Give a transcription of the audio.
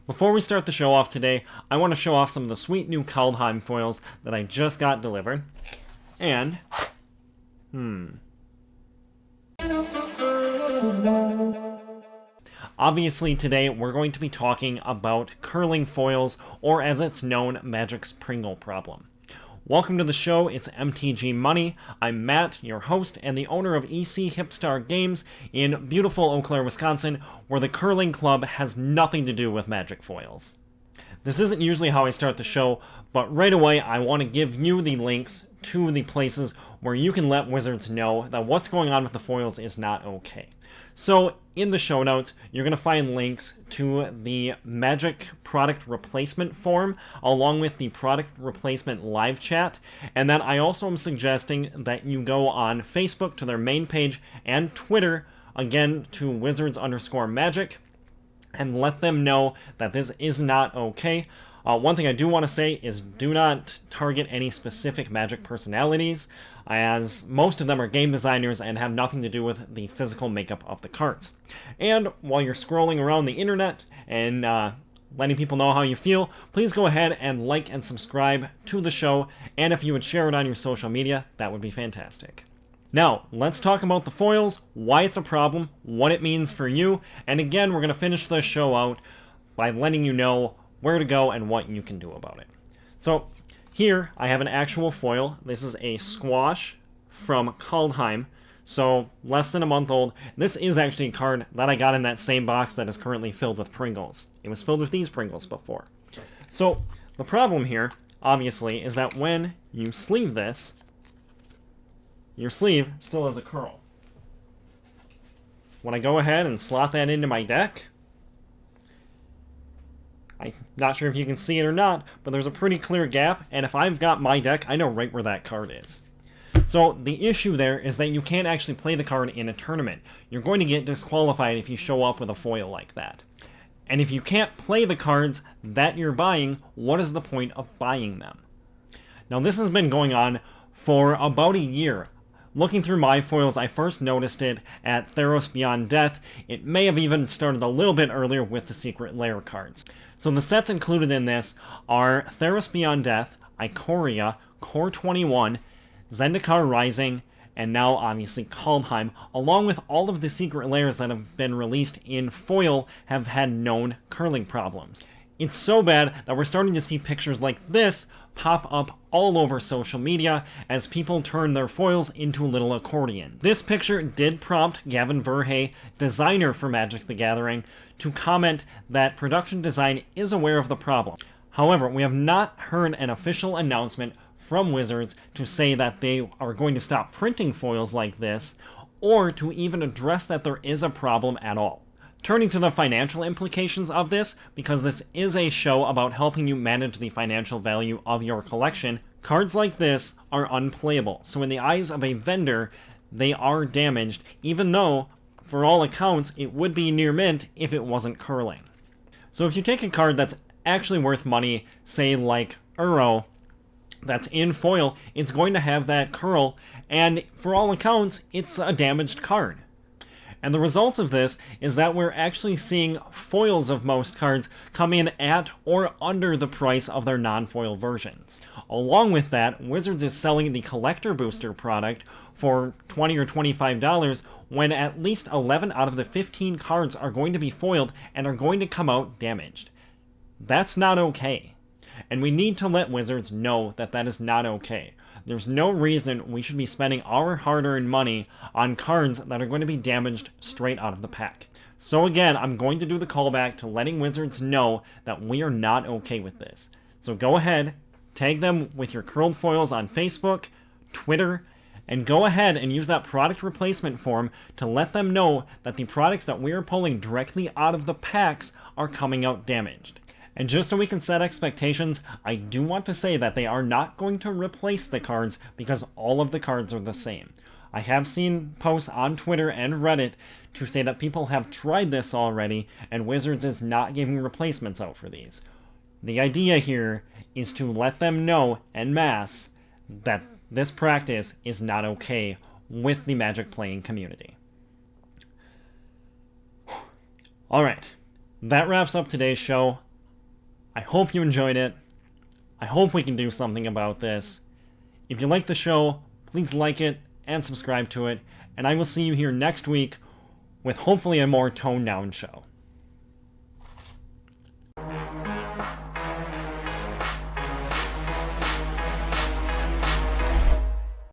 Before we start the show off today, I want to show off some of the sweet new Kaldheim foils that I just got delivered. And, obviously today we're going to be talking about curling foils, or as it's known, Magic's Pringle problem. Welcome to the show, it's MTG Money. I'm Matt, your host and the owner of EC Hipstar Games in beautiful Eau Claire, Wisconsin, where the curling club has nothing to do with Magic foils. This isn't usually how I start the show, but right away I want to give you the links to the places where you can let Wizards know that what's going on with the foils is not okay. So, in the show notes, you're going to find links to the Magic product replacement form, along with the product replacement live chat, and then I also am suggesting that you go on Facebook to their main page and Twitter, again, to Wizards_Magic, and let them know that this is not okay. One thing I do want to say is do not target any specific Magic personalities, as most of them are game designers and have nothing to do with the physical makeup of the cards. And while you're scrolling around the internet and letting people know how you feel, please go ahead and like and subscribe to the show, and if you would share it on your social media, that would be fantastic. Now, let's talk about the foils, why it's a problem, what it means for you, and again, we're going to finish the show out by letting you know where to go and what you can do about it. So, here I have an actual foil. This is a squash from Kaldheim, so less than a month old. This is actually a card that I got in that same box that is currently filled with Pringles. It was filled with these Pringles before. So, the problem here, obviously, is that when you sleeve this, your sleeve still has a curl. When I go ahead and slot that into my deck, I'm not sure if you can see it or not, but there's a pretty clear gap, and if I've got my deck, I know right where that card is. So the issue there is that you can't actually play the card in a tournament. You're going to get disqualified if you show up with a foil like that. And if you can't play the cards that you're buying, what is the point of buying them? Now this has been going on for about a year. Looking through my foils, I first noticed it at Theros Beyond Death. It may have even started a little bit earlier with the Secret Lair cards. So the sets included in this are Theros Beyond Death, Ikoria, Core 21, Zendikar Rising, and now obviously Kaldheim, along with all of the Secret Lairs that have been released in foil have had known curling problems. It's so bad that we're starting to see pictures like this pop up all over social media as people turn their foils into little accordions. This picture did prompt Gavin Verhey, designer for Magic the Gathering, to comment that production design is aware of the problem. However, we have not heard an official announcement from Wizards to say that they are going to stop printing foils like this, or to even address that there is a problem at all. Turning to the financial implications of this, because this is a show about helping you manage the financial value of your collection, cards like this are unplayable. So in the eyes of a vendor, they are damaged, even though, for all accounts, it would be near mint if it wasn't curling. So if you take a card that's actually worth money, say like Uro, that's in foil, it's going to have that curl, and for all accounts, it's a damaged card. And the results of this is that we're actually seeing foils of most cards come in at or under the price of their non-foil versions. Along with that, Wizards is selling the Collector Booster product for $20 or $25 when at least 11 out of the 15 cards are going to be foiled and are going to come out damaged. That's not okay. And we need to let Wizards know that that is not okay. There's no reason we should be spending our hard-earned money on cards that are going to be damaged straight out of the pack. So again, I'm going to do the callback to letting Wizards know that we are not okay with this. So go ahead, tag them with your curled foils on Facebook, Twitter, and go ahead and use that product replacement form to let them know that the products that we are pulling directly out of the packs are coming out damaged. And just so we can set expectations, I do want to say that they are not going to replace the cards because all of the cards are the same. I have seen posts on Twitter and Reddit to say that people have tried this already and Wizards is not giving replacements out for these. The idea here is to let them know en masse that this practice is not okay with the Magic playing community. Alright, that wraps up today's show. I hope you enjoyed it. I hope we can do something about this. If you like the show, please like it and subscribe to it, and I will see you here next week with hopefully a more toned down show.